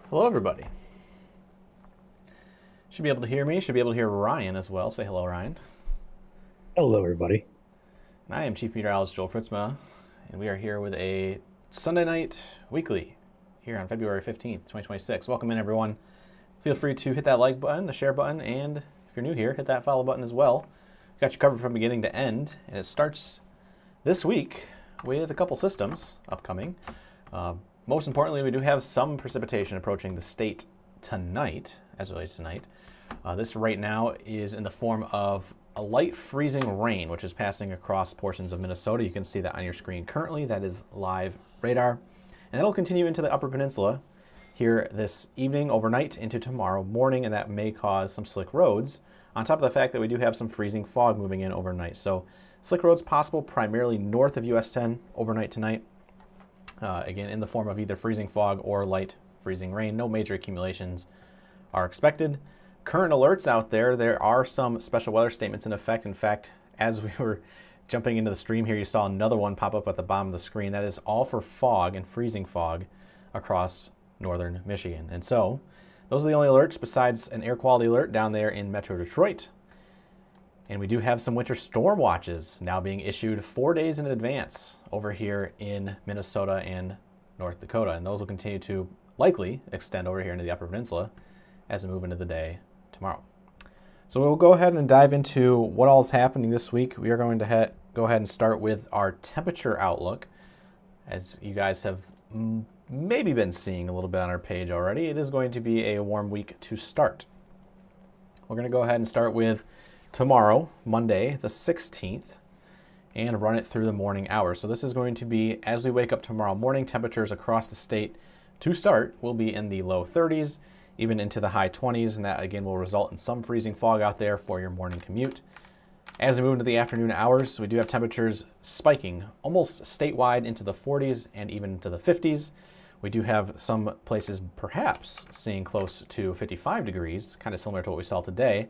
Hello, everybody. Should be able to hear me. Should be able to hear Ryan as well. Say hello, Ryan. Hello, everybody. And I am Chief Meteorologist Joel Fritzma, and we are here with a Sunday night weekly here on February 15th, 2026. Welcome in, everyone. Feel free to hit that like button, the share button, and if you're new here, hit that follow button as well. Got you covered from beginning to end, and it starts this week with a couple systems upcoming. Most importantly, we do have some precipitation approaching the state tonight, as early as tonight. This right now is in the form of a light freezing rain, which is passing across portions of Minnesota. You can see that on your screen currently. That is live radar. And that'll continue into the Upper Peninsula here this evening, overnight, into tomorrow morning, and that may cause some slick roads, on top of the fact that we do have some freezing fog moving in overnight. So slick roads possible primarily north of US 10 overnight tonight. Again, in the form of either freezing fog or light freezing rain. No major accumulations are expected. Current alerts out there, there are some special weather statements in effect. In fact, as we were jumping into the stream here, you saw another one pop up at the bottom of the screen. That is all for fog and freezing fog across northern Michigan. And so those are the only alerts besides an air quality alert down there in Metro Detroit. And we do have some winter storm watches now being issued 4 days in advance over here in Minnesota and North Dakota. And those will continue to likely extend over here into the Upper Peninsula as we move into the day tomorrow. So we'll go ahead and dive into what all is happening this week. We are going to go ahead and start with our temperature outlook. As you guys have maybe been seeing a little bit on our page already, it is going to be a warm week to start. We're going to go ahead and start with tomorrow, Monday, the 16th, and run it through the morning hours. So this is going to be, as we wake up tomorrow morning, temperatures across the state to start will be in the low 30s, even into the high 20s, and that again will result in some freezing fog out there for your morning commute. As we move into the afternoon hours, we do have temperatures spiking almost statewide into the 40s and even into the 50s. We do have some places perhaps seeing close to 55 degrees, kind of similar to what we saw today,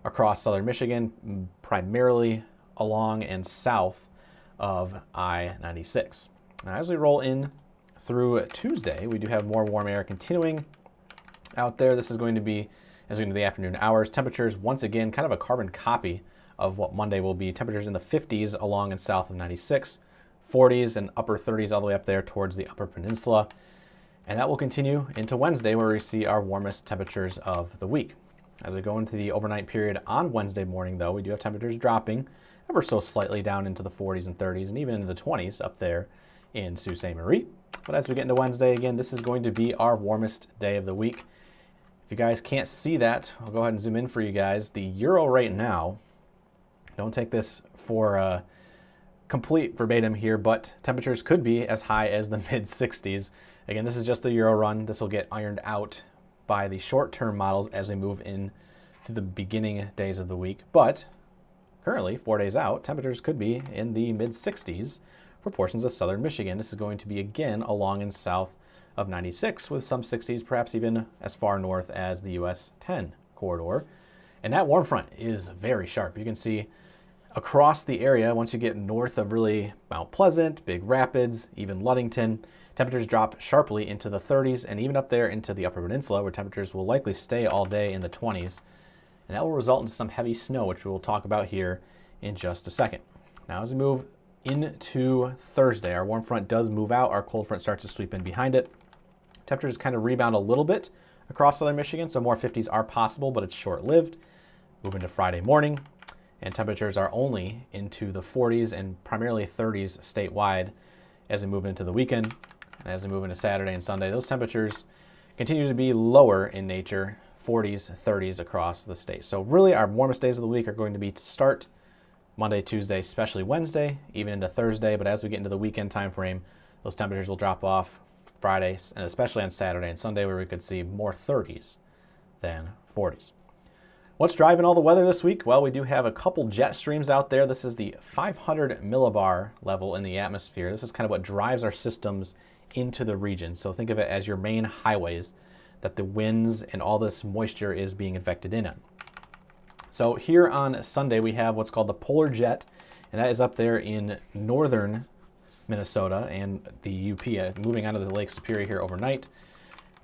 across southern Michigan, primarily along and south of I-96. Now, as we roll in through Tuesday, we do have more warm air continuing out there. This is going to be, as we get into the afternoon hours, temperatures once again kind of a carbon copy of what Monday will be. Temperatures in the 50s along and south of 96, 40s and upper 30s all the way up there towards the Upper Peninsula. And that will continue into Wednesday, where we see our warmest temperatures of the week. As we go into the overnight period on Wednesday morning, though, we do have temperatures dropping ever so slightly down into the 40s and 30s and even into the 20s up there in Sault Ste. Marie. But as we get into Wednesday, again, this is going to be our warmest day of the week. If you guys can't see that, I'll go ahead and zoom in for you guys. The euro right now, don't take this for complete verbatim here, but temperatures could be as high as the mid-60s. Again, this is just a euro run. This will get ironed out by the short-term models as we move in to the beginning days of the week. But currently, 4 days out, temperatures could be in the mid-60s for portions of southern Michigan. This is going to be again along and south of 96 with some 60s, perhaps even as far north as the US 10 corridor. And that warm front is very sharp. You can see across the area, once you get north of really Mount Pleasant, Big Rapids, even Ludington, temperatures drop sharply into the 30s and even up there into the Upper Peninsula, where temperatures will likely stay all day in the 20s. And that will result in some heavy snow, which we will talk about here in just a second. Now, as we move into Thursday, our warm front does move out. Our cold front starts to sweep in behind it. Temperatures kind of rebound a little bit across southern Michigan, so more 50s are possible, but it's short-lived. Move into Friday morning, and temperatures are only into the 40s and primarily 30s statewide as we move into the weekend. And as we move into Saturday and Sunday, those temperatures continue to be lower in nature, 40s, 30s across the state. So really our warmest days of the week are going to be to start Monday, Tuesday, especially Wednesday, even into Thursday. But as we get into the weekend time frame, those temperatures will drop off Friday, and especially on Saturday and Sunday, where we could see more 30s than 40s. What's driving all the weather this week? Well, we do have a couple jet streams out there. This is the 500 millibar level in the atmosphere. This is kind of what drives our systems into the region. So think of it as your main highways that the winds and all this moisture is being infected in on. So here on Sunday, we have what's called the polar jet, and that is up there in northern Minnesota and the UP, moving onto the Lake Superior here overnight.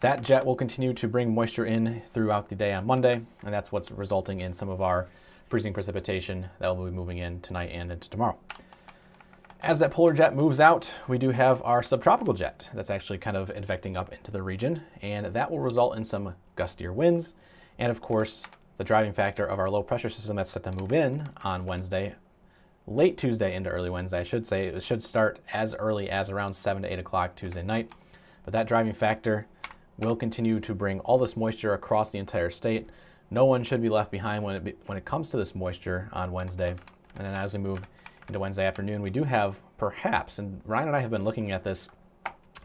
That jet will continue to bring moisture in throughout the day on Monday, and that's what's resulting in some of our freezing precipitation that will be moving in tonight and into tomorrow. As that polar jet moves out, we do have our subtropical jet that's actually kind of advecting up into the region, and that will result in some gustier winds. And of course, the driving factor of our low pressure system that's set to move in on Wednesday, late Tuesday into early Wednesday, I should say. It should start as early as around 7 to 8 o'clock Tuesday night. But that driving factor will continue to bring all this moisture across the entire state. No one should be left behind when it comes to this moisture on Wednesday. And then as we move into Wednesday afternoon, we do have perhaps, and Ryan and I have been looking at this,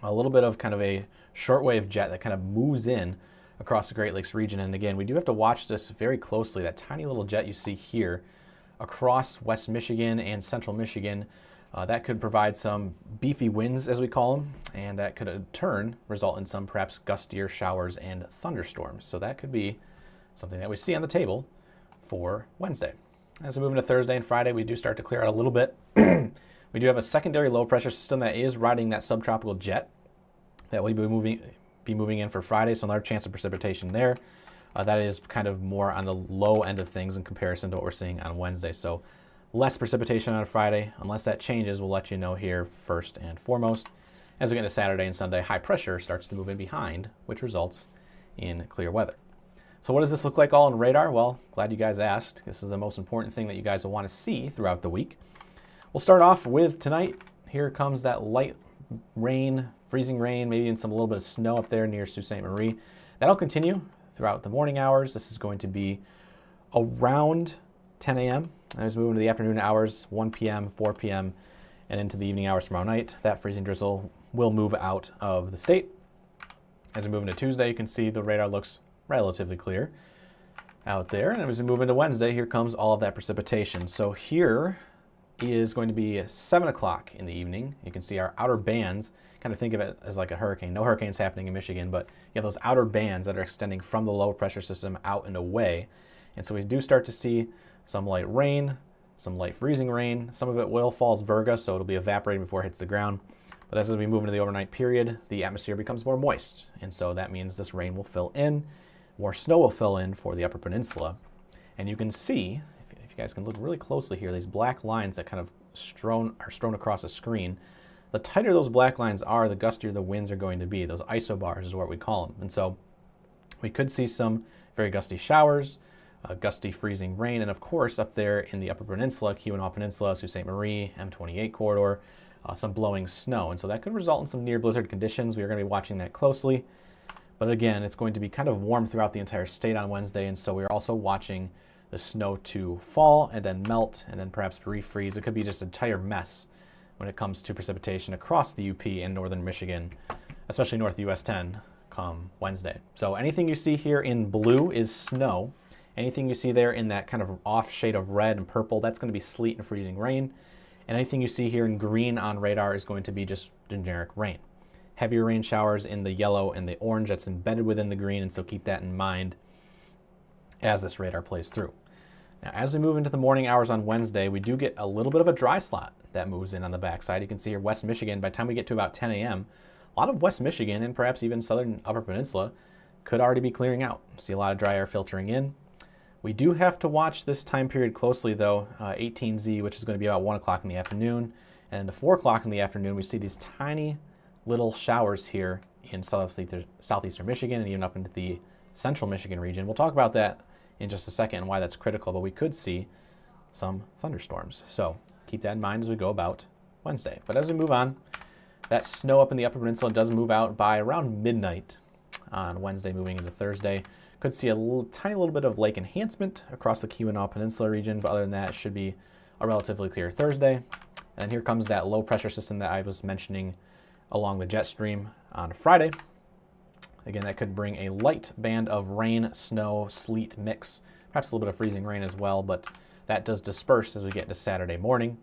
a little bit of kind of a shortwave jet that kind of moves in across the Great Lakes region. And again, we do have to watch this very closely. That tiny little jet you see here across West Michigan and Central Michigan, that could provide some beefy winds, as we call them, and that could in turn result in some perhaps gustier showers and thunderstorms. So that could be something that we see on the table for Wednesday. As we move into Thursday and Friday, we do start to clear out a little bit. We do have a secondary low pressure system that is riding that subtropical jet that will be moving in for Friday, so another chance of precipitation there. That is kind of more on the low end of things in comparison to what we're seeing on Wednesday. So less precipitation on Friday. Unless that changes, we'll let you know here first and foremost. As we get into Saturday and Sunday, high pressure starts to move in behind, which results in clear weather. So what does this look like all on radar? Well, glad you guys asked. This is the most important thing that you guys will want to see throughout the week. We'll start off with tonight. Here comes that light rain, freezing rain, maybe even some little bit of snow up there near Sault Ste. Marie. That'll continue throughout the morning hours. This is going to be around 10 a.m. As we move into the afternoon hours, 1 p.m., 4 p.m., and into the evening hours tomorrow night, that freezing drizzle will move out of the state. As we move into Tuesday, you can see the radar looks relatively clear out there. And as we move into Wednesday, here comes all of that precipitation. So here is going to be 7 o'clock in the evening. You can see our outer bands. Kind of think of it as like a hurricane. No hurricanes happening in Michigan, but you have those outer bands that are extending from the low pressure system out and away. And so we do start to see some light rain, some light freezing rain. Some of it will fall as virga, so it'll be evaporating before it hits the ground. But as we move into the overnight period, the atmosphere becomes more moist. And so that means this rain will fill in. More snow will fill in for the Upper Peninsula. And you can see, if you guys can look really closely here, these black lines that kind of are strewn across the screen. The tighter those black lines are, the gustier the winds are going to be. Those isobars is what we call them. And so we could see some very gusty showers, gusty freezing rain, and of course up there in the Upper Peninsula, Keweenaw Peninsula, Sault Ste. Marie, M28 corridor, some blowing snow. And so that could result in some near blizzard conditions. We are going to be watching that closely. But again, it's going to be kind of warm throughout the entire state on Wednesday, and so we're also watching the snow to fall and then melt and then perhaps refreeze. It could be just an entire mess when it comes to precipitation across the UP and northern Michigan, especially north US 10 come Wednesday. So anything you see here in blue is snow. Anything you see there in that kind of off shade of red and purple, that's going to be sleet and freezing rain. And anything you see here in green on radar is going to be just generic rain. Heavier rain showers in the yellow and the orange that's embedded within the green, and so keep that in mind as this radar plays through. Now, as we move into the morning hours on Wednesday, we do get a little bit of a dry slot that moves in on the backside. You can see here West Michigan, by the time we get to about 10 a.m., a lot of West Michigan and perhaps even southern Upper Peninsula could already be clearing out. See a lot of dry air filtering in. We do have to watch this time period closely though, 18Z, which is going to be about 1 o'clock in the afternoon. And at 4 o'clock in the afternoon, we see these tiny little showers here in southeastern Michigan and even up into the central Michigan region. We'll talk about that in just a second and why that's critical, but we could see some thunderstorms. So keep that in mind as we go about Wednesday. But as we move on, that snow up in the Upper Peninsula does move out by around midnight on Wednesday moving into Thursday. Could see a tiny little bit of lake enhancement across the Keweenaw Peninsula region, but other than that, it should be a relatively clear Thursday. And here comes that low pressure system that I was mentioning along the jet stream on Friday. Again, that could bring a light band of rain, snow, sleet mix, perhaps a little bit of freezing rain as well, but that does disperse as we get into Saturday morning.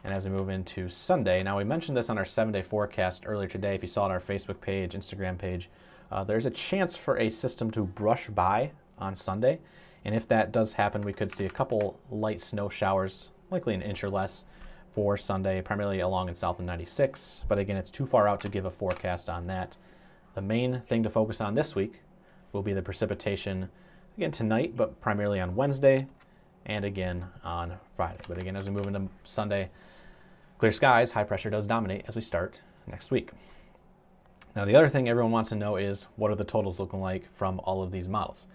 And as we move into Sunday, now we mentioned this on our 7-day forecast earlier today. If you saw it on our Facebook page, Instagram page, there's a chance for a system to brush by on Sunday. And if that does happen, we could see a couple light snow showers, likely an inch or less, for Sunday, primarily along in South and 96. But again, it's too far out to give a forecast on that. The main thing to focus on this week will be the precipitation, again tonight, but primarily on Wednesday, and again on Friday. But again, as we move into Sunday, clear skies, high pressure does dominate as we start next week. Now, the other thing everyone wants to know is, what are the totals looking like from all of these models?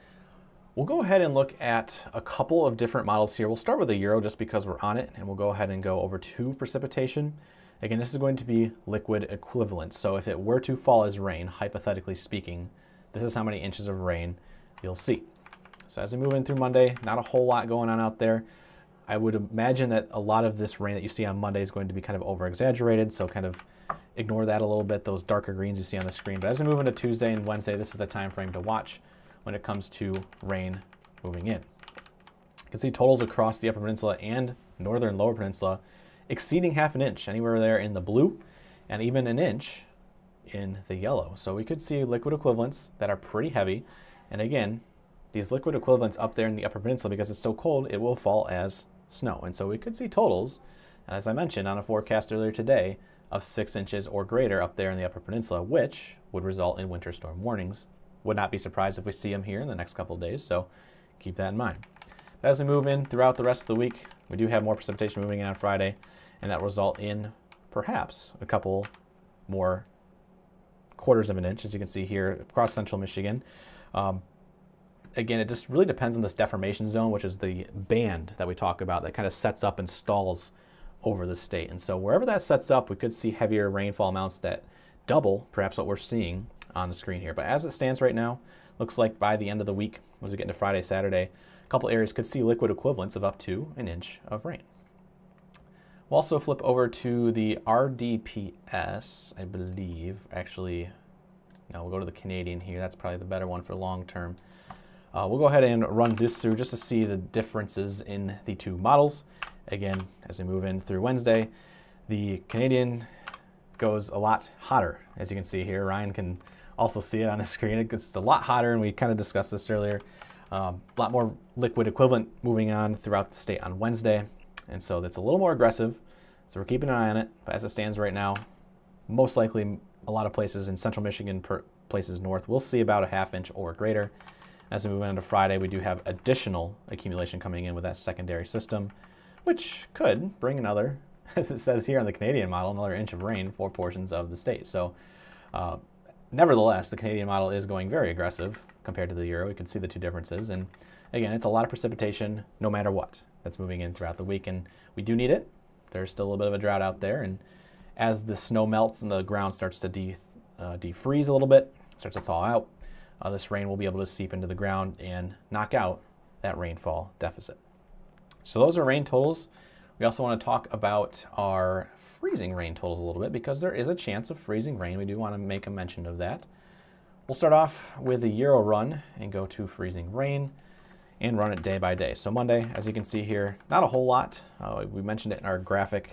We'll go ahead and look at a couple of different models here. We'll start with the Euro just because we're on it, and we'll go ahead and go over to precipitation. Again, this is going to be liquid equivalent. So if it were to fall as rain, hypothetically speaking, this is how many inches of rain you'll see. So as we move in through Monday, not a whole lot going on out there. I would imagine that a lot of this rain that you see on Monday is going to be kind of over-exaggerated, so kind of ignore that a little bit, those darker greens you see on the screen. But as we move into Tuesday and Wednesday, this is the time frame to watch when it comes to rain moving in. You can see totals across the Upper Peninsula and Northern Lower Peninsula exceeding half an inch, anywhere there in the blue, and even an inch in the yellow. So we could see liquid equivalents that are pretty heavy. And again, these liquid equivalents up there in the Upper Peninsula, because it's so cold, it will fall as snow. And so we could see totals, as I mentioned on a forecast earlier today, of 6 inches or greater up there in the Upper Peninsula, which would result in winter storm warnings. Would not be surprised if we see them here in the next couple of days, so keep that in mind. But as we move in throughout the rest of the week, we do have more precipitation moving in on Friday, and that will result in perhaps a couple more quarters of an inch, as you can see here across central Michigan. Again, it just really depends on this deformation zone, which is the band that we talk about that kind of sets up and stalls over the state. And so wherever that sets up, we could see heavier rainfall amounts that double perhaps what we're seeing on the screen here. But as it stands right now, looks like by the end of the week, as we get into Friday, Saturday, a couple areas could see liquid equivalents of up to an inch of rain. We'll also flip over to the RDPS, I believe. Actually, no, we'll go to the Canadian here. That's probably the better one for long term. We'll go ahead and run this through just to see the differences in the two models. Again, as we move in through Wednesday, the Canadian goes a lot hotter, as you can see here. Ryan can also see it on the screen. It's a lot hotter, and we kind of discussed this earlier. A lot more liquid equivalent moving on throughout the state on Wednesday, and so that's a little more aggressive. So we're keeping an eye on it. But as it stands right now, most likely a lot of places in central Michigan, places north, we'll see about a half inch or greater. As we move into Friday, we do have additional accumulation coming in with that secondary system, which could bring another, as it says here on the Canadian model, another inch of rain for portions of the state. So nevertheless, the Canadian model is going very aggressive compared to the Euro. We can see the two differences. And again, it's a lot of precipitation no matter what that's moving in throughout the week. And we do need it. There's still a little bit of a drought out there. And as the snow melts and the ground starts to defreeze a little bit, starts to thaw out, this rain will be able to seep into the ground and knock out that rainfall deficit. So those are rain totals. We also want to talk about our freezing rain totals a little bit, because there is a chance of freezing rain. We do want to make a mention of that. We'll start off with the Euro run and go to freezing rain and run it day by day. So Monday, as you can see here, not a whole lot. We mentioned it in our graphic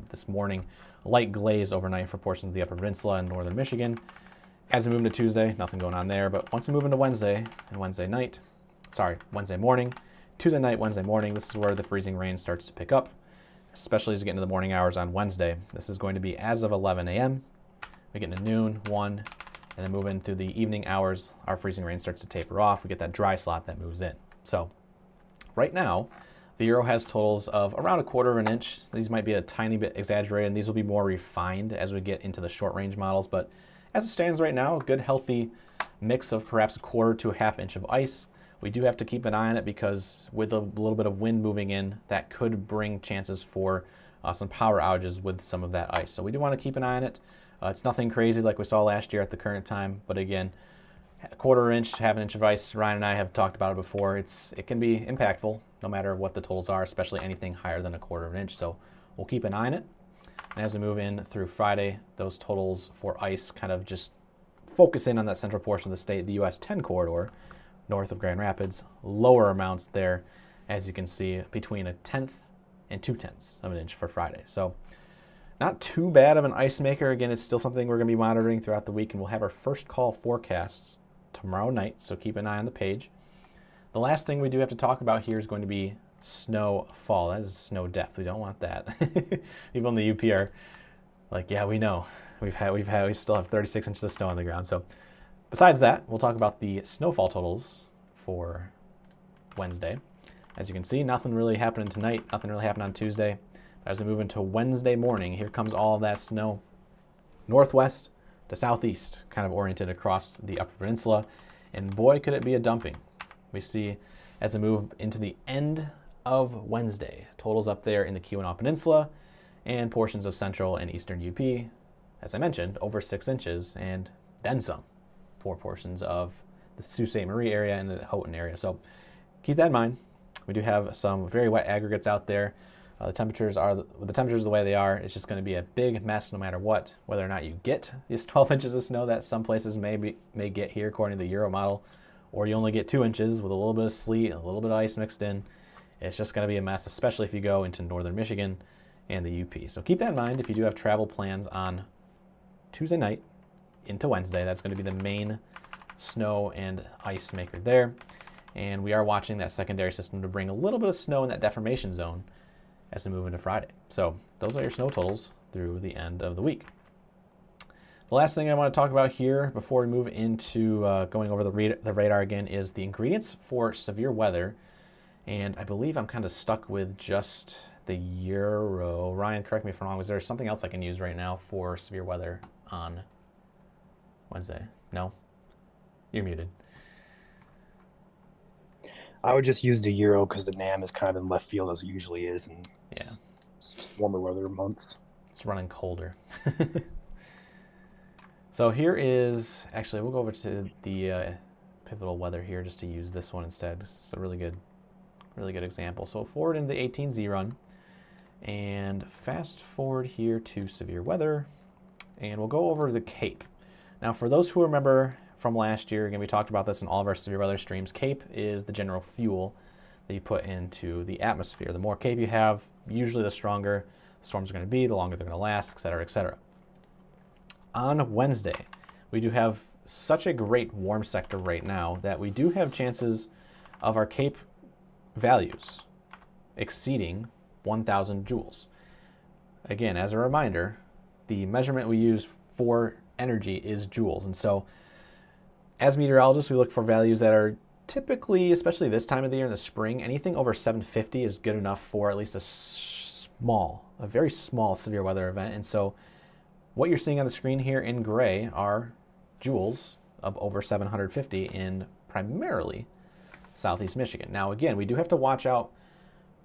this morning. A light glaze overnight for portions of the Upper Peninsula and northern Michigan. As we move into Tuesday, nothing going on there. But once we move into Wednesday and Wednesday morning, Tuesday night, Wednesday morning, this is where the freezing rain starts to pick up, especially as we get into the morning hours on Wednesday. This is going to be as of 11 a.m. We get into noon, 1, and then move in through the evening hours. Our freezing rain starts to taper off. We get that dry slot that moves in. So right now, the Euro has totals of around a quarter of an inch. These might be a tiny bit exaggerated, and these will be more refined as we get into the short range models. But as it stands right now, a good healthy mix of perhaps a quarter to a half inch of ice. We do have to keep an eye on it, because with a little bit of wind moving in, that could bring chances for some power outages with some of that ice. So we do want to keep an eye on it. It's nothing crazy like we saw last year at the current time, but again, a quarter inch, half an inch of ice, Ryan and I have talked about it before. It can be impactful no matter what the totals are, especially anything higher than a quarter of an inch. So we'll keep an eye on it. And as we move in through Friday, those totals for ice kind of just focus in on that central portion of the state, the US 10 corridor, north of Grand Rapids. Lower amounts there, as you can see, between 1/10 and 2/10 of an inch for Friday. So not too bad of an ice maker. Again, it's still something we're going to be monitoring throughout the week, and we'll have our first call forecasts tomorrow night, so keep an eye on the page. The last thing we do have to talk about here is going to be snowfall. That is snow depth. We don't want that. People in the UP are like, yeah, we know. We still have 36 inches of snow on the ground. So besides that, we'll talk about the snowfall totals for Wednesday. As you can see, nothing really happening tonight. Nothing really happened on Tuesday. As we move into Wednesday morning, here comes all of that snow, northwest to southeast, kind of oriented across the Upper Peninsula. And boy, could it be a dumping. We see as we move into the end of Wednesday, totals up there in the Keweenaw Peninsula and portions of central and eastern UP. As I mentioned, over 6 inches and then some for portions of the Sault Ste. Marie area and the Houghton area. So keep that in mind. We do have some very wet aggregates out there. The temperatures the way they are. It's just going to be a big mess no matter what, whether or not you get these 12 inches of snow that some places may get here according to the Euro model, or you only get 2 inches with a little bit of sleet, a little bit of ice mixed in. It's just going to be a mess, especially if you go into northern Michigan and the UP. So keep that in mind if you do have travel plans on Tuesday night into Wednesday. That's going to be the main snow and ice maker there. And we are watching that secondary system to bring a little bit of snow in that deformation zone as we move into Friday. So those are your snow totals through the end of the week. The last thing I want to talk about here before we move into going over the radar again is the ingredients for severe weather. And I believe I'm kind of stuck with just the Euro. Ryan, correct me if I'm wrong. Was there something else I can use right now for severe weather on Wednesday? No? You're muted. I would just use the Euro because the NAM is kind of in left field as it usually is in warmer weather months. It's running colder. So here is, actually, we'll go over to the pivotal weather here just to use this one instead. This is a really good example. So forward into the 18Z run and fast forward here to severe weather, and we'll go over the Cape. Now, for those who remember from last year, again, we talked about this in all of our severe weather streams. Cape is the general fuel that you put into the atmosphere. The more Cape you have, usually the stronger the storms are going to be, the longer they're going to last, et cetera, et cetera. On Wednesday, we do have such a great warm sector right now that we do have chances of our Cape values exceeding 1,000 joules. Again, as a reminder, the measurement we use for energy is joules. And so as meteorologists, we look for values that are typically, especially this time of the year in the spring, anything over 750 is good enough for at least a very small severe weather event. And so what you're seeing on the screen here in gray are joules of over 750 in primarily southeast Michigan. Now, again, we do have to watch out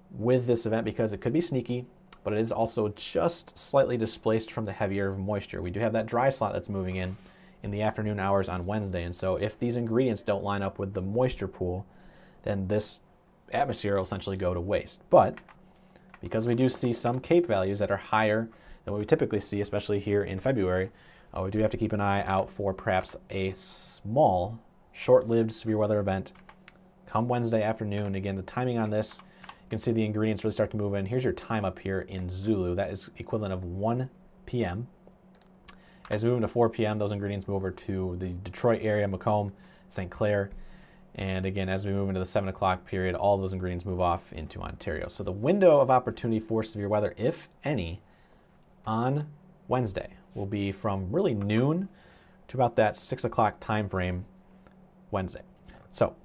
with this event because it could be sneaky, but it is also just slightly displaced from the heavier moisture. We do have that dry slot that's moving in the afternoon hours on Wednesday. And so if these ingredients don't line up with the moisture pool, then this atmosphere will essentially go to waste. But because we do see some Cape values that are higher than what we typically see, especially here in February, we do have to keep an eye out for perhaps a small, short-lived severe weather event come Wednesday afternoon. Again, the timing on this, you can see the ingredients really start to move in. Here's your time up here in Zulu. That is equivalent of 1 p.m. As we move into 4 p.m., those ingredients move over to the Detroit area, Macomb, St. Clair. And again, as we move into the 7 o'clock period, all those ingredients move off into Ontario. So the window of opportunity for severe weather, if any, on Wednesday will be from really noon to about that 6 o'clock time frame Wednesday. So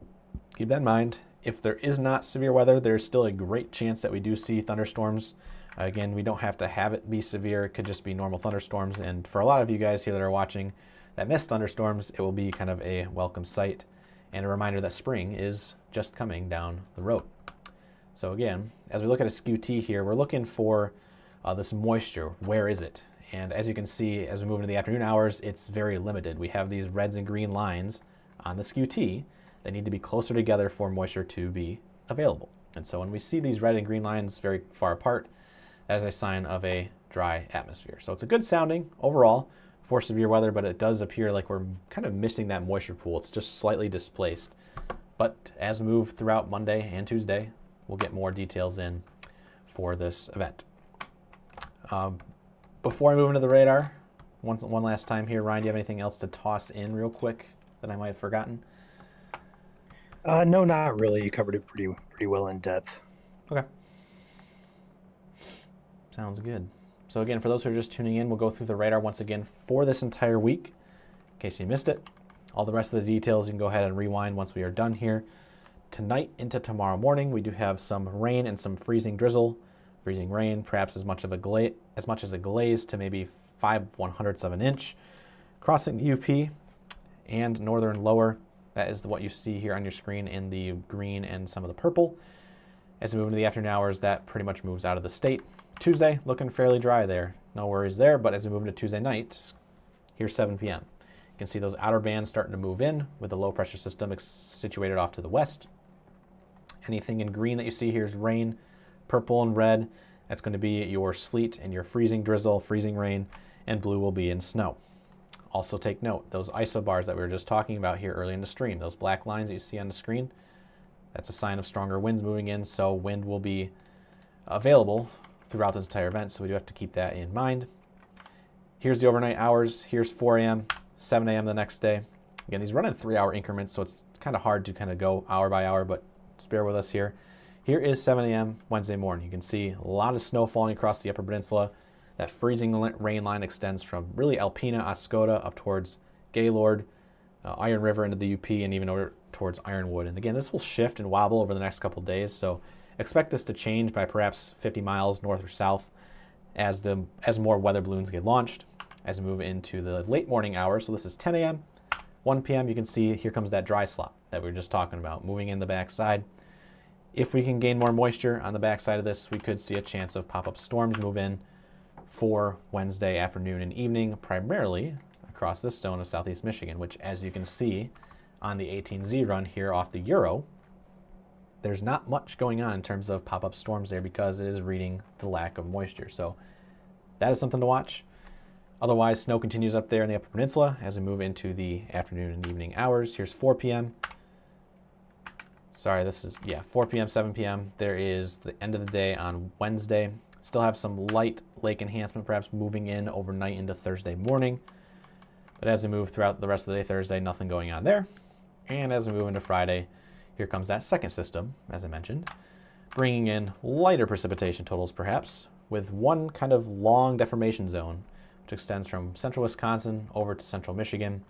keep that in mind. If there is not severe weather, there's still a great chance that we do see thunderstorms. Again, we don't have to have it be severe. It could just be normal thunderstorms. And for a lot of you guys here that are watching that miss thunderstorms, it will be kind of a welcome sight and a reminder that spring is just coming down the road. So again, as we look at a skew T here, we're looking for this moisture. Where is it? And as you can see, as we move into the afternoon hours, it's very limited. We have these reds and green lines on the skew T that need to be closer together for moisture to be available. And so when we see these red and green lines very far apart, that is a sign of a dry atmosphere. So it's a good sounding overall for severe weather, but it does appear like we're kind of missing that moisture pool. It's just slightly displaced. But as we move throughout Monday and Tuesday, we'll get more details in for this event. Before I move into the radar, one last time here, Ryan, do you have anything else to toss in real quick that I might have forgotten? No, not really. You covered it pretty well in depth. Okay. Sounds good. So again, for those who are just tuning in, we'll go through the radar once again for this entire week, in case you missed it. All the rest of the details, you can go ahead and rewind once we are done here. Tonight into tomorrow morning, we do have some rain and some freezing drizzle. Freezing rain, perhaps as much as a glaze to maybe 5/100ths of an inch. Crossing the UP and northern lower. That is what you see here on your screen in the green and some of the purple. As we move into the afternoon hours, that pretty much moves out of the state. Tuesday, looking fairly dry there. No worries there, but as we move into Tuesday night, here's 7 p.m. You can see those outer bands starting to move in with the low pressure system situated off to the west. Anything in green that you see here is rain. Purple and red, that's going to be your sleet and your freezing drizzle, freezing rain, and blue will be in snow. Also take note, those isobars that we were just talking about here early in the stream, those black lines that you see on the screen, that's a sign of stronger winds moving in, so wind will be available throughout this entire event, so we do have to keep that in mind. Here's the overnight hours. Here's 4 a.m., 7 a.m. the next day. Again, these run in 3-hour increments, so it's kind of hard to kind of go hour by hour, but just bear with us here. Here is 7 a.m. Wednesday morning. You can see a lot of snow falling across the Upper Peninsula. That freezing rain line extends from really Alpena, Oscoda, up towards Gaylord, Iron River into the UP, and even over towards Ironwood. And again, this will shift and wobble over the next couple of days, so expect this to change by perhaps 50 miles north or south as more weather balloons get launched. As we move into the late morning hours, so this is 10 a.m., 1 p.m., you can see here comes that dry slop that we were just talking about, moving in the backside. If we can gain more moisture on the backside of this, we could see a chance of pop-up storms move in for Wednesday afternoon and evening, primarily across this zone of southeast Michigan, which, as you can see on the 18Z run here off the Euro, there's not much going on in terms of pop-up storms there because it is reading the lack of moisture. So that is something to watch. Otherwise, snow continues up there in the Upper Peninsula as we move into the afternoon and evening hours. Here's 4 p.m. Sorry, this is, 4 p.m., 7 p.m. There is the end of the day on Wednesday. Still have some light lake enhancement perhaps moving in overnight into Thursday morning. But as we move throughout the rest of the day Thursday, nothing going on there. And as we move into Friday, here comes that second system, as I mentioned, bringing in lighter precipitation totals perhaps, with one kind of long deformation zone, which extends from central Wisconsin over to central Michigan.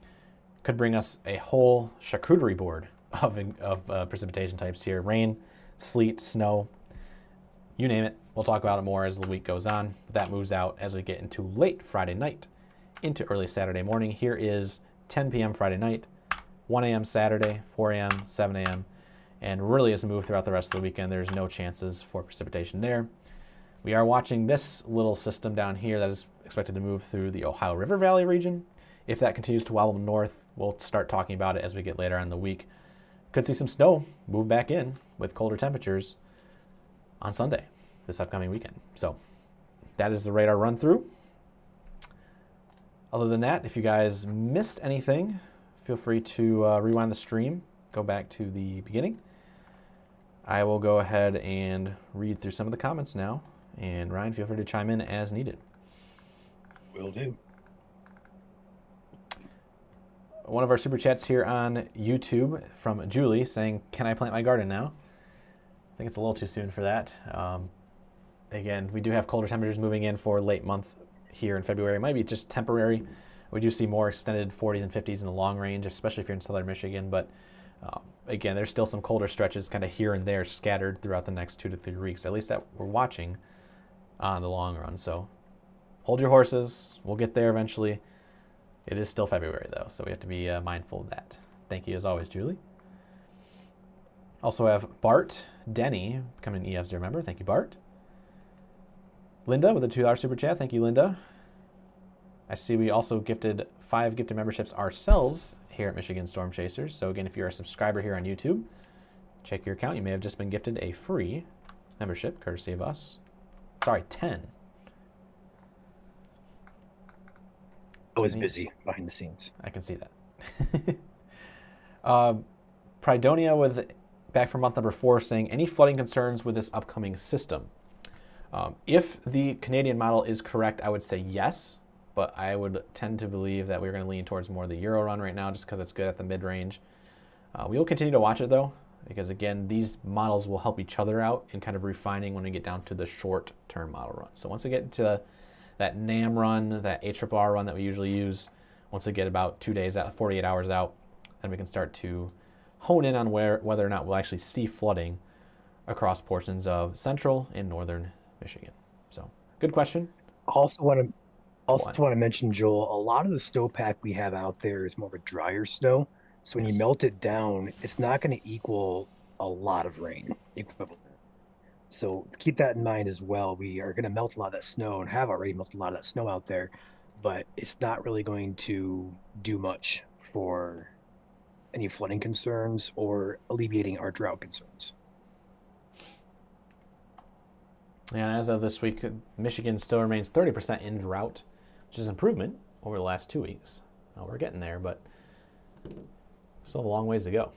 Could bring us a whole charcuterie board of precipitation types here. Rain, sleet, snow, you name it. We'll talk about it more as the week goes on. That moves out as we get into late Friday night into early Saturday morning. Here is 10 p.m. Friday night, 1 a.m. Saturday, 4 a.m., 7 a.m., and really as we move throughout the rest of the weekend, there's no chances for precipitation there. We are watching this little system down here that is expected to move through the Ohio River Valley region. If that continues to wobble north, we'll start talking about it as we get later on in the week. Could see some snow move back in with colder temperatures on Sunday, this upcoming weekend. So that is the radar run through. Other than that, if you guys missed anything, feel free to rewind the stream, go back to the beginning. I will go ahead and read through some of the comments now. And Ryan, feel free to chime in as needed. Will do. One of our super chats here on YouTube from Julie saying, "Can I plant my garden now?" I think it's a little too soon for that. Again, we do have colder temperatures moving in for late month here in February. It might be just temporary. We do see more extended 40s and 50s in the long range, especially if you're in southern Michigan. But again, there's still some colder stretches kind of here and there scattered throughout the next 2 to 3 weeks, at least that we're watching on the long run. So hold your horses. We'll get there eventually. It is still February, though, so we have to be mindful of that. Thank you, as always, Julie. Also have Bart Denny becoming an EF0 member. Thank you, Bart. Linda with a $2 super chat. Thank you, Linda. I see we also gifted 5 gifted memberships ourselves here at Michigan Storm Chasers. So again, if you're a subscriber here on YouTube, check your account. You may have just been gifted a free membership, courtesy of us. Sorry, 10. Always busy behind the scenes. I can see that. Pridonia with back from month number 4 saying, any flooding concerns with this upcoming system? If the Canadian model is correct, I would say yes, but I would tend to believe that we're going to lean towards more the Euro run right now just because it's good at the mid-range. We will continue to watch it though, because again, these models will help each other out in kind of refining when we get down to the short-term model run. So once we get into that NAM run, that ARRR run that we usually use. Once we get about 2 days out, 48 hours out, then we can start to hone in on whether or not we'll actually see flooding across portions of central and northern Michigan. So, good question. Also want to mention, Joel, a lot of the snowpack we have out there is more of a drier snow. So when you melt it down, it's not going to equal a lot of rain equivalent. So keep that in mind as well. We are going to melt a lot of that snow and have already melted a lot of that snow out there, but it's not really going to do much for any flooding concerns or alleviating our drought concerns. And as of this week, Michigan still remains 30% in drought, which is improvement over the last 2 weeks. We're getting there, but still a long ways to go.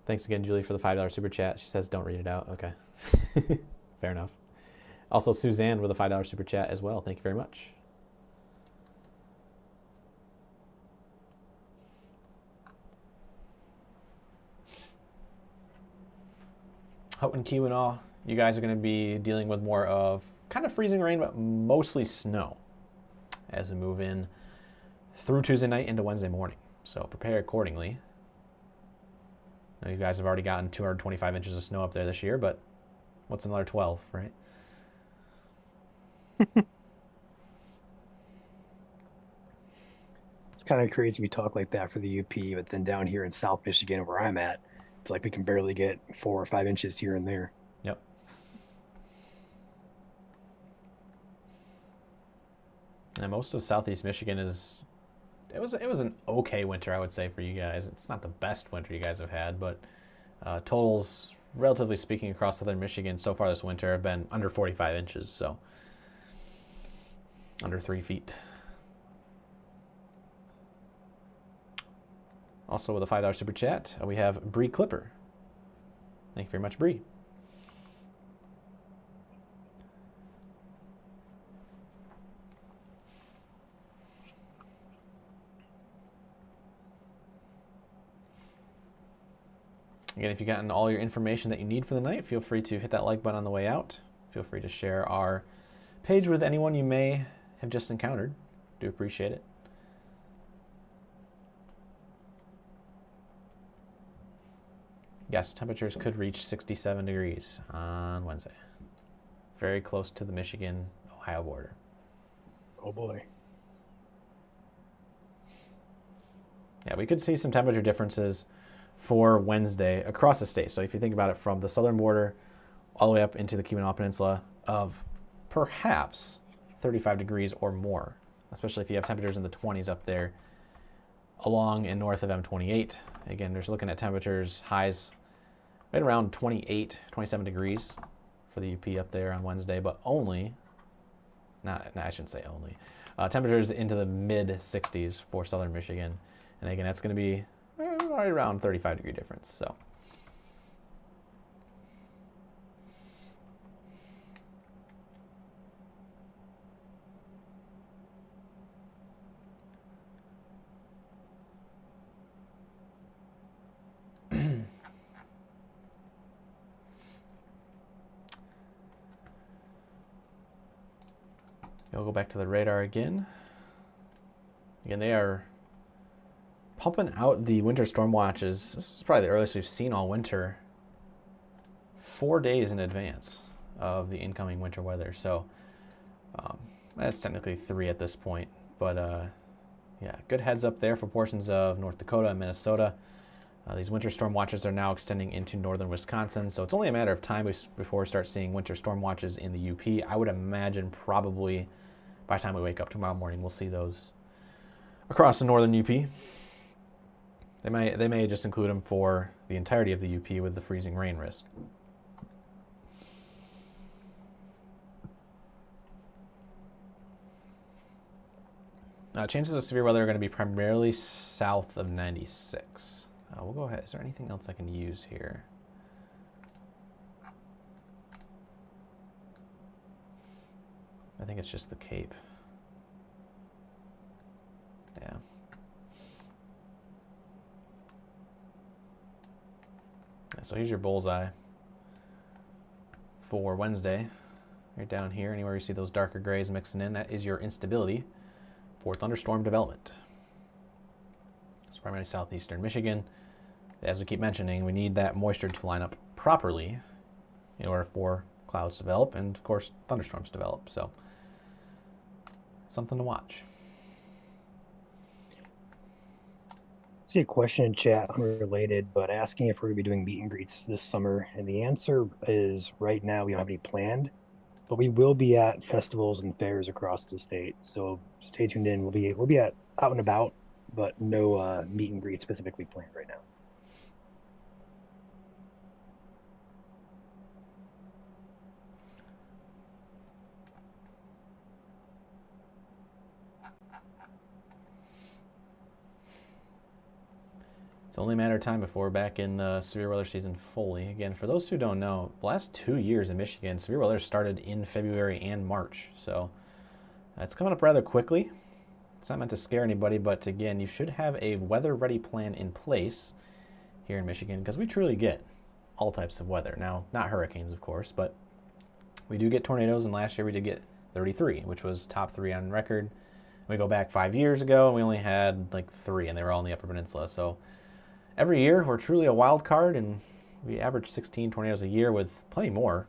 Thanks again, Julie, for the $5 super chat. She says don't read it out. Okay. Fair enough. Also, Suzanne with a $5 super chat as well. Thank you very much. Out in Keweenaw, you guys are going to be dealing with more of kind of freezing rain, but mostly snow as we move in through Tuesday night into Wednesday morning. So prepare accordingly. Now you guys have already gotten 225 inches of snow up there this year, but what's another 12, right? It's kind of crazy we talk like that for the UP, but then down here in South Michigan, where I'm at, it's like we can barely get 4 or 5 inches here and there. Yep. And most of Southeast Michigan it was an okay winter, I would say, for you guys. It's not the best winter you guys have had, but totals, relatively speaking, across southern Michigan so far this winter have been under 45 inches, so under 3 feet. Also with a $5 super chat, we have Bree Clipper. Thank you very much, Bree. Again, if you've gotten all your information that you need for the night, feel free to hit that like button on the way out. Feel free to share our page with anyone you may have just encountered. Do appreciate it. Yes, temperatures could reach 67 degrees on Wednesday. Very close to the Michigan-Ohio border. Oh boy. Yeah, we could see some temperature differences for Wednesday across the state. So if you think about it from the southern border all the way up into the Keweenaw Peninsula of perhaps 35 degrees or more, especially if you have temperatures in the 20s up there along and north of M28. Again, there's looking at temperatures, highs right around 28, 27 degrees for the UP up there on Wednesday, but only, I shouldn't say only, temperatures into the mid 60s for southern Michigan. And again, that's going to be right around 35-degree difference. So. We'll go back to the radar again. Again, they are pumping out the winter storm watches. This is probably the earliest we've seen all winter, 4 days in advance of the incoming winter weather. So that's technically 3 at this point. But yeah, good heads up there for portions of North Dakota and Minnesota. These winter storm watches are now extending into northern Wisconsin. So it's only a matter of time before we start seeing winter storm watches in the UP. I would imagine probably by the time we wake up tomorrow morning, we'll see those across the northern UP. They may just include them for the entirety of the UP with the freezing rain risk. Chances of severe weather are going to be primarily south of 96. We'll go ahead. Is there anything else I can use here? I think it's just the Cape. Yeah. So here's your bullseye. for Wednesday. Right down here, anywhere you see those darker grays mixing in, that is your instability for thunderstorm development. It's primarily southeastern Michigan. As we keep mentioning, we need that moisture to line up properly in order for clouds to develop and, of course, thunderstorms develop. So, something to watch. See a question in chat, unrelated, but asking if we're going to be doing meet and greets this summer. And the answer is right now we don't have any planned, but we will be at festivals and fairs across the state. So stay tuned in. We'll be at out and about, but no meet and greet specifically planned right now. It's only a matter of time before we're back in severe weather season fully. Again, for those who don't know, the last 2 years in Michigan, severe weather started in February and March. So it's coming up rather quickly. It's not meant to scare anybody, but again, you should have a weather-ready plan in place here in Michigan because we truly get all types of weather. Now, not hurricanes, of course, but we do get tornadoes, and last year we did get 33, which was top 3 on record. We go back 5 years ago, and we only had like 3, and they were all in the Upper Peninsula. So every year, we're truly a wild card, and we average 16 tornadoes a year with plenty more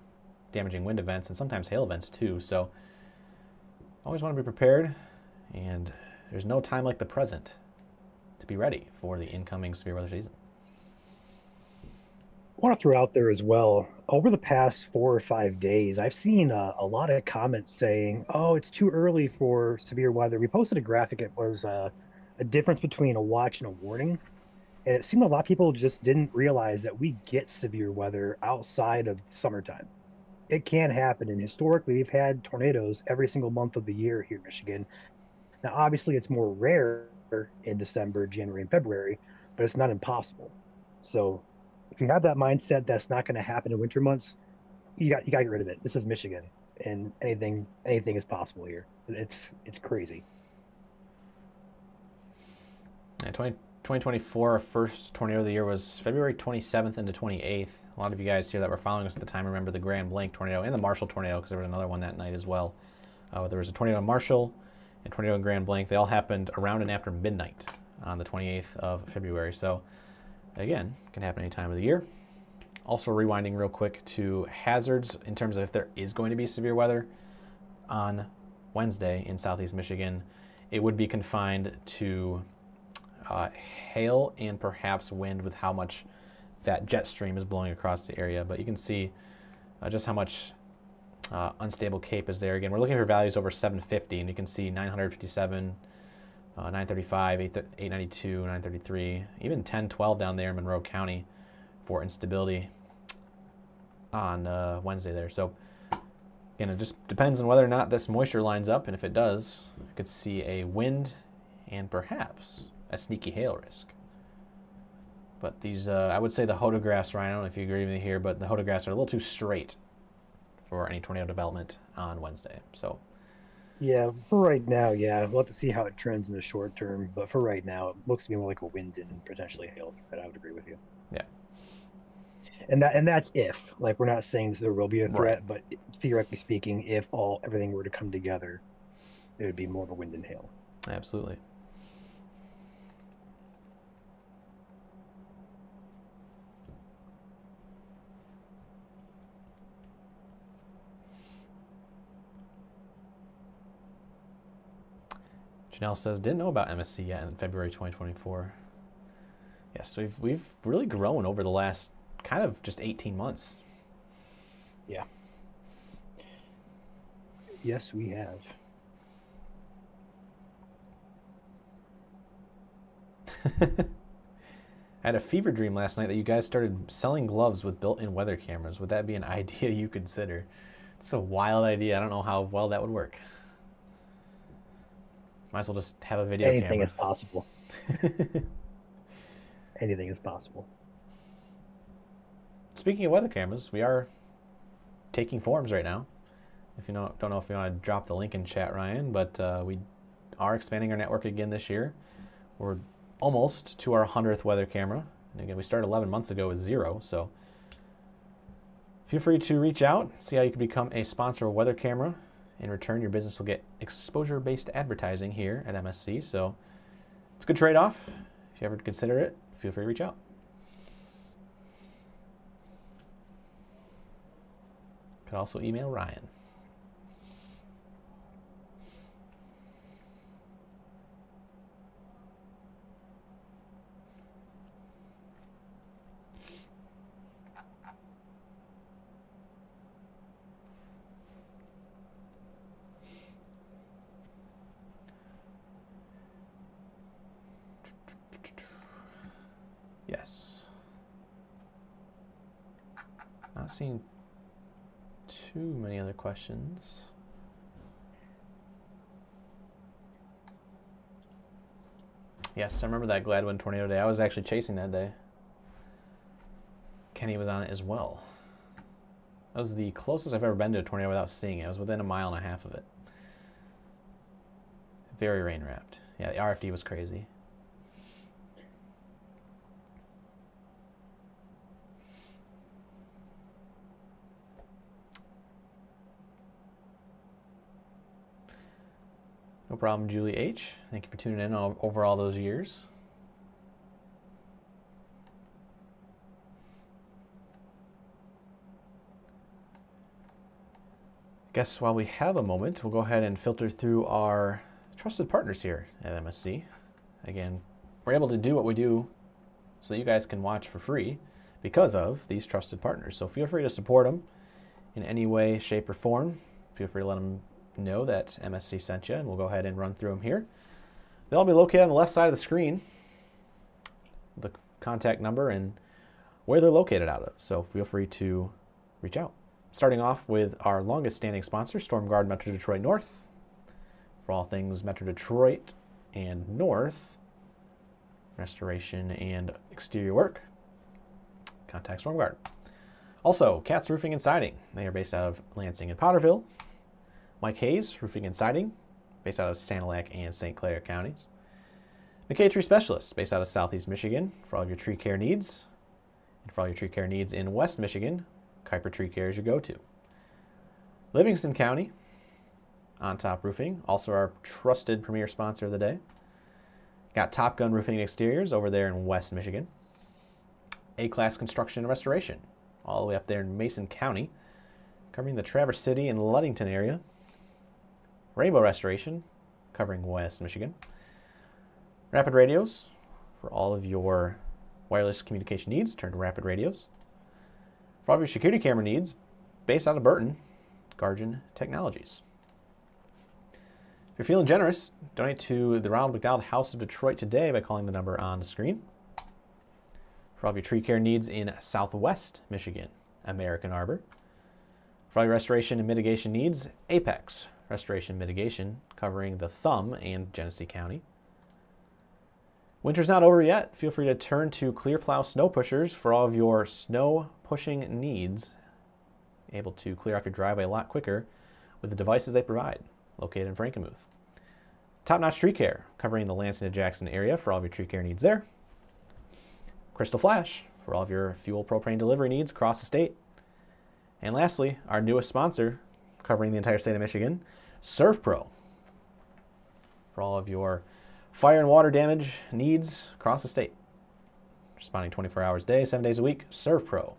damaging wind events and sometimes hail events too. So always want to be prepared, and there's no time like the present to be ready for the incoming severe weather season. I want to throw out there as well, over the past 4 or 5 days, I've seen a lot of comments saying, oh, it's too early for severe weather. We posted a graphic. It was a difference between a watch and a warning. And it seemed a lot of people just didn't realize that we get severe weather outside of summertime. It can happen. And historically, we've had tornadoes every single month of the year here in Michigan. Now, obviously, it's more rare in December, January, and February, but it's not impossible. So if you have that mindset that's not going to happen in winter months, you got to get rid of it. This is Michigan, and anything is possible here. It's crazy. Yeah, 2024, our first tornado of the year was February 27th into 28th. A lot of you guys here that were following us at the time remember the Grand Blanc tornado and the Marshall tornado, because there was another one that night as well. There was a tornado in Marshall and tornado in Grand Blanc. They all happened around and after midnight on the 28th of February. So again, can happen any time of the year. Also rewinding real quick to hazards in terms of if there is going to be severe weather on Wednesday in southeast Michigan, it would be confined to hail and perhaps wind with how much that jet stream is blowing across the area. But you can see just how much unstable CAPE is there. Again, we're looking for values over 750, and you can see 957, 935, 892, 933, even 1012 down there in Monroe County for instability on Wednesday there. So again, it just depends on whether or not this moisture lines up, and if it does, you could see a wind and perhaps a sneaky hail risk. But these, I would say the photographs, Ryan, I don't know if you agree with me here, but the photographs are a little too straight for any tornado development on Wednesday. So yeah, for right now, yeah, we'll have to see how it trends in the short term. But for right now, it looks to me more like a wind and potentially hail threat. I would agree with you. Yeah. And that's if, like, we're not saying there will be a threat, right, but theoretically speaking, if everything were to come together, it would be more of a wind and hail. Absolutely. Janelle says, didn't know about MSC yet in February 2024. Yes, we've really grown over the last kind of just 18 months. Yeah. Yes, we have. I had a fever dream last night that you guys started selling gloves with built-in weather cameras. Would that be an idea you consider? It's a wild idea. I don't know how well that would work. Might as well just have a video camera. Anything is possible. Anything is possible. Speaking of weather cameras, we are taking forms right now. If you don't know if you want to drop the link in chat, Ryan, but we are expanding our network again this year. We're almost to our 100th weather camera. And again, we started 11 months ago with 0, so Feel free to reach out, see how you can become a sponsor of Weather Camera. In return, your business will get exposure-based advertising here at MSC. So it's a good trade-off. If you ever consider it, feel free to reach out. You could also email Ryan. Yes. Not seeing too many other questions. Yes, I remember that Gladwin tornado day. I was actually chasing that day. Kenny was on it as well. That was the closest I've ever been to a tornado without seeing it. I was within 1.5 miles of it. Very rain wrapped. Yeah, the RFD was crazy. No problem, Julie H. Thank you for tuning in over all those years. Guess while we have a moment, we'll go ahead and filter through our trusted partners here at MSC. Again, we're able to do what we do so that you guys can watch for free because of these trusted partners. So feel free to support them in any way, shape, or form. Feel free to let them know that MSC sent you, and we'll go ahead and run through them here. They'll all be located on the left side of the screen, the contact number and where they're located out of. So feel free to reach out. Starting off with our longest standing sponsor, Storm Guard Metro Detroit North. For all things Metro Detroit and North, restoration and exterior work, contact Storm Guard. Also, Katz Roofing and Siding. They are based out of Lansing and Potterville. Mike Hayes, Roofing and Siding, based out of Sanilac and St. Clair counties. McKay Tree Specialists, based out of Southeast Michigan, for all your tree care needs. And for all your tree care needs in West Michigan, Kuiper Tree Care is your go-to. Livingston County, On Top Roofing, also our trusted premier sponsor of the day. Got Top Gun Roofing and Exteriors over there in West Michigan. A-Class Construction and Restoration, all the way up there in Mason County, covering the Traverse City and Ludington area. Rainbow Restoration, covering West Michigan. Rapid Radios, for all of your wireless communication needs, turn to Rapid Radios. For all of your security camera needs, based out of Burton, Guardian Technologies. If you're feeling generous, donate to the Ronald McDonald House of Detroit today by calling the number on the screen. For all of your tree care needs in Southwest Michigan, American Arbor. For all your restoration and mitigation needs, Apex Restoration Mitigation, covering the Thumb and Genesee County. Winter's not over yet. Feel free to turn to Clear Plow Snow Pushers for all of your snow pushing needs. Able to clear off your driveway a lot quicker with the devices they provide, located in Frankenmuth. Top Notch Tree Care, covering the Lansing and Jackson area for all of your tree care needs there. Crystal Flash, for all of your fuel propane delivery needs across the state. And lastly, our newest sponsor, covering the entire state of Michigan, ServPro, for all of your fire and water damage needs across the state. Responding 24 hours a day, 7 days a week, ServPro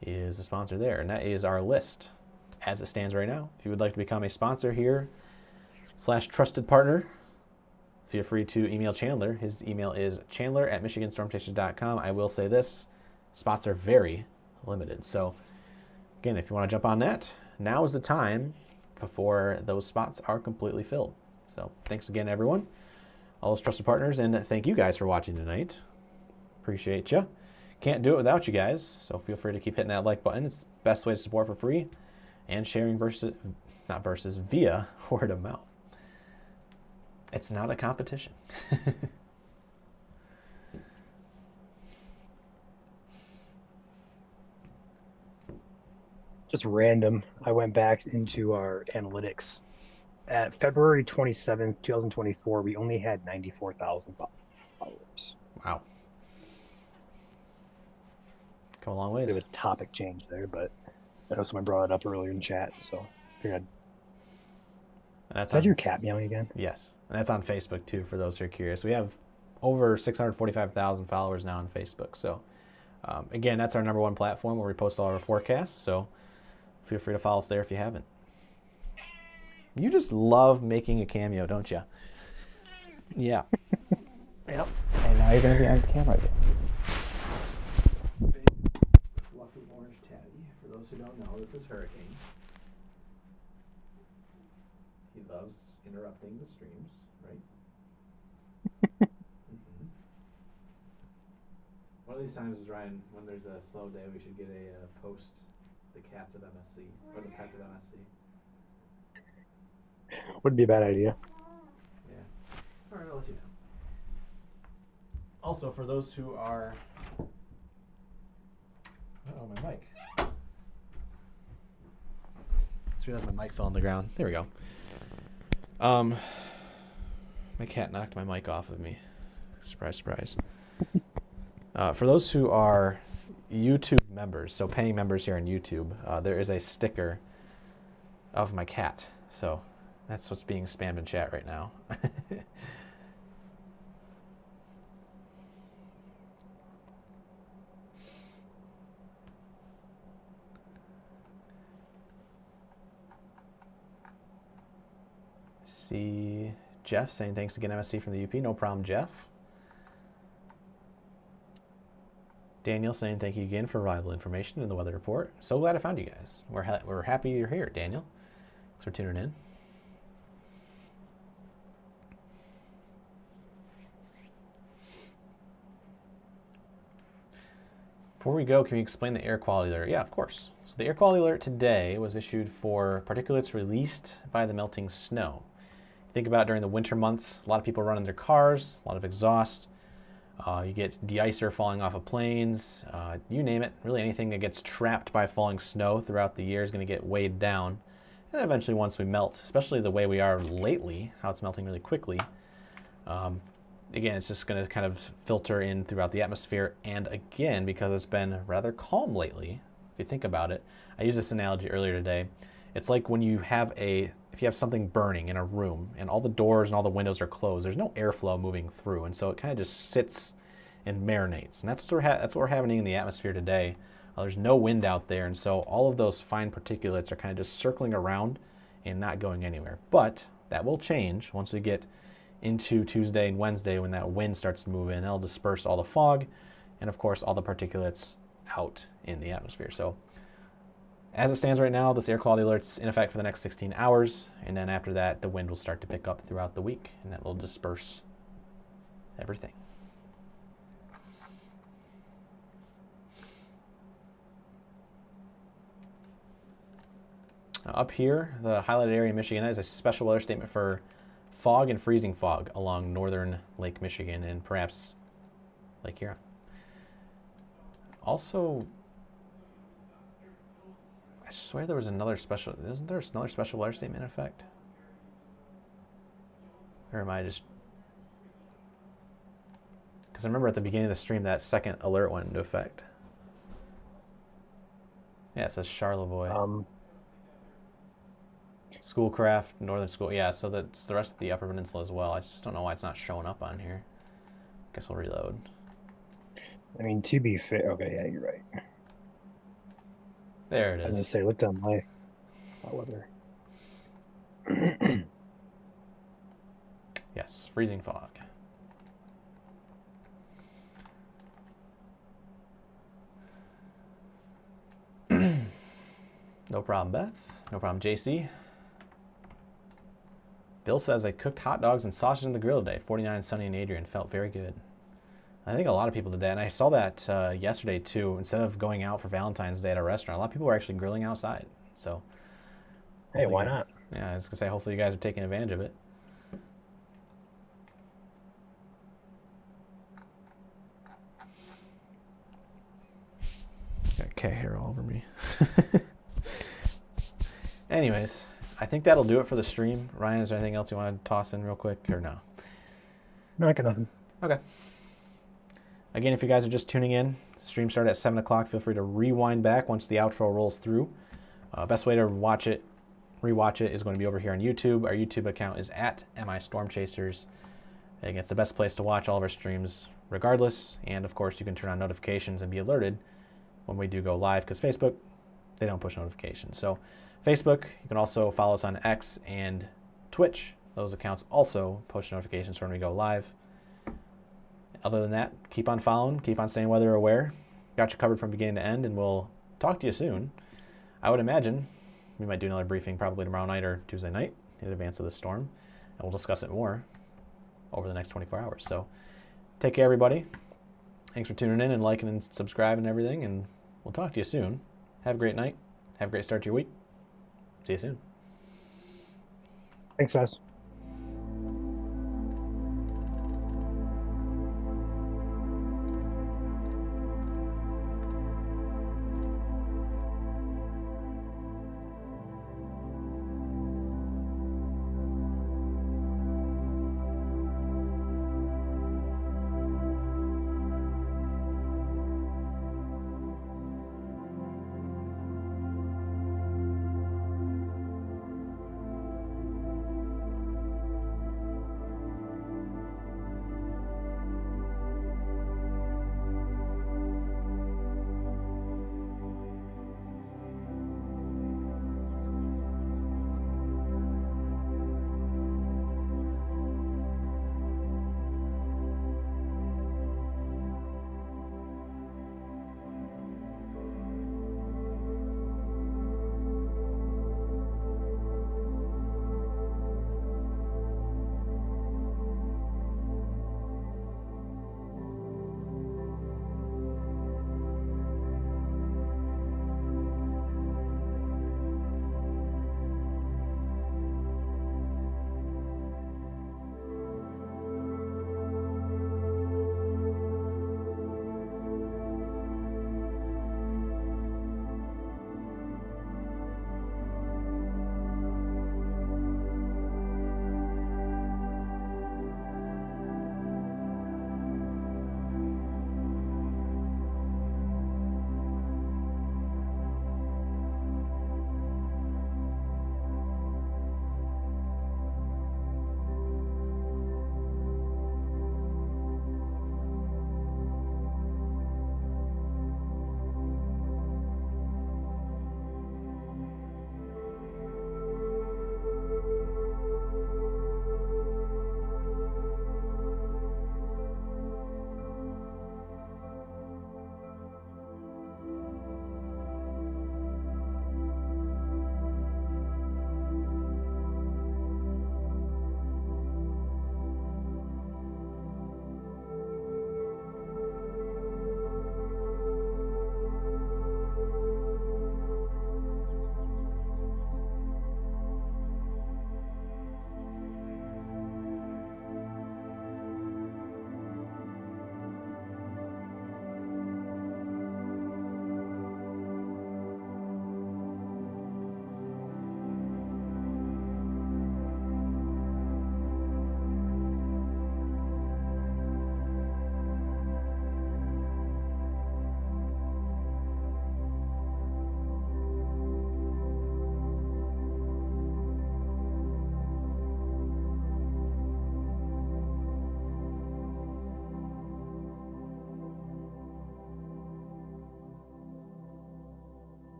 is the sponsor there. And that is our list as it stands right now. If you would like to become a sponsor here / trusted partner, feel free to email Chandler. His email is chandler@michiganstormprotection.com. I will say this, spots are very limited. So again, if you want to jump on that, now is the time before those spots are completely filled. So thanks again, everyone, all those trusted partners, and thank you guys for watching tonight. Appreciate you. Can't do it without you guys, so feel free to keep hitting that like button. It's the best way to support for free, and sharing via word of mouth. It's not a competition. Just random. I went back into our analytics. At February 27th, 2024, we only had 94,000 followers. Wow. Come a long ways. Bit of a topic change there, but I know someone brought it up earlier in chat, so figured I'd... And that's Is that on, your cat meowing again? yes, and that's on Facebook too, for those who are curious. We have over 645,000 followers now on Facebook. So again, that's our #1 platform where we post all our forecasts. So feel free to follow us there if you haven't. You just love making a cameo, don't you? Yeah. Yep. And now you're going to be on camera again. Big fluffy orange tabby. For those who don't know, this is Hurricane. He loves interrupting the streams, right? Mm-hmm. One of these times, Ryan, when there's a slow day, we should get a post the cats of MSC or the pets of MSC. Wouldn't be a bad idea. Yeah. All right, I'll let you know. Also, for those who are... Oh, my mic. Just realized my mic fell on the ground. There we go. My cat knocked my mic off of me. Surprise, surprise. For those who are YouTube members, so paying members here on YouTube, there is a sticker of my cat. So that's what's being spammed in chat right now. See Jeff saying thanks again, MSC from the UP. No problem, Jeff. Daniel saying thank you again for reliable information in the weather report. So glad I found you guys. We're happy you're here, Daniel. Thanks for tuning in. Before we go, can we explain the air quality alert? Yeah, of course. So the air quality alert today was issued for particulates released by the melting snow. Think about during the winter months, a lot of people run in their cars, a lot of exhaust. You get de-icer falling off of planes, you name it. Really anything that gets trapped by falling snow throughout the year is going to get weighed down. And eventually once we melt, especially the way we are lately, how it's melting really quickly, again, it's just going to kind of filter in throughout the atmosphere. And again, because it's been rather calm lately, if you think about it, I used this analogy earlier today. It's like when you have if you have something burning in a room and all the doors and all the windows are closed, there's no airflow moving through. And so it kind of just sits and marinates. And that's what we're having in the atmosphere today. There's no wind out there. And so all of those fine particulates are kind of just circling around and not going anywhere. But that will change once we get into Tuesday and Wednesday when that wind starts to move in. That'll disperse all the fog and, of course, all the particulates out in the atmosphere. So as it stands right now, this air quality alert's in effect for the next 16 hours, and then after that, the wind will start to pick up throughout the week, and that will disperse everything. Now up here, the highlighted area in Michigan is a special weather statement for fog and freezing fog along northern Lake Michigan and perhaps Lake Huron. Also, I swear there was isn't there another special weather statement in effect? Or am I just... Because I remember at the beginning of the stream that second alert went into effect. Yeah, it says Charlevoix. Schoolcraft, Northern School. Yeah, so that's the rest of the Upper Peninsula as well. I just don't know why it's not showing up on here. Guess I'll reload. I mean, to be fair, okay, yeah, you're right. There it is. I was going to say, look down my weather. Yes, freezing fog. No problem, Beth. No problem, JC. Bill says I cooked hot dogs and sausage in the grill today. 49 sunny in Adrian. Felt very good. I think a lot of people did that. And I saw that yesterday too. Instead of going out for Valentine's Day at a restaurant, a lot of people were actually grilling outside. So, hey, why not? Yeah, I was going to say, hopefully you guys are taking advantage of it. Got cat hair all over me. Anyways, I think that'll do it for the stream. Ryan, is there anything else you want to toss in real quick or no? No, I got nothing. Okay. Again, if you guys are just tuning in, the stream started at 7 o'clock. Feel free to rewind back once the outro rolls through. Best way to watch it, rewatch it, is going to be over here on YouTube. Our YouTube account is at MIStormChasers. I think it's the best place to watch all of our streams regardless. And of course, you can turn on notifications and be alerted when we do go live, because Facebook, they don't push notifications. So Facebook, you can also follow us on X and Twitch. Those accounts also push notifications when we go live. Other than that, keep on following, keep on staying weather aware. Got you covered from beginning to end, and we'll talk to you soon. I would imagine we might do another briefing probably tomorrow night or Tuesday night in advance of the storm, and we'll discuss it more over the next 24 hours. So take care, everybody. Thanks for tuning in and liking and subscribing and everything, and we'll talk to you soon. Have a great night. Have a great start to your week. See you soon. Thanks, guys.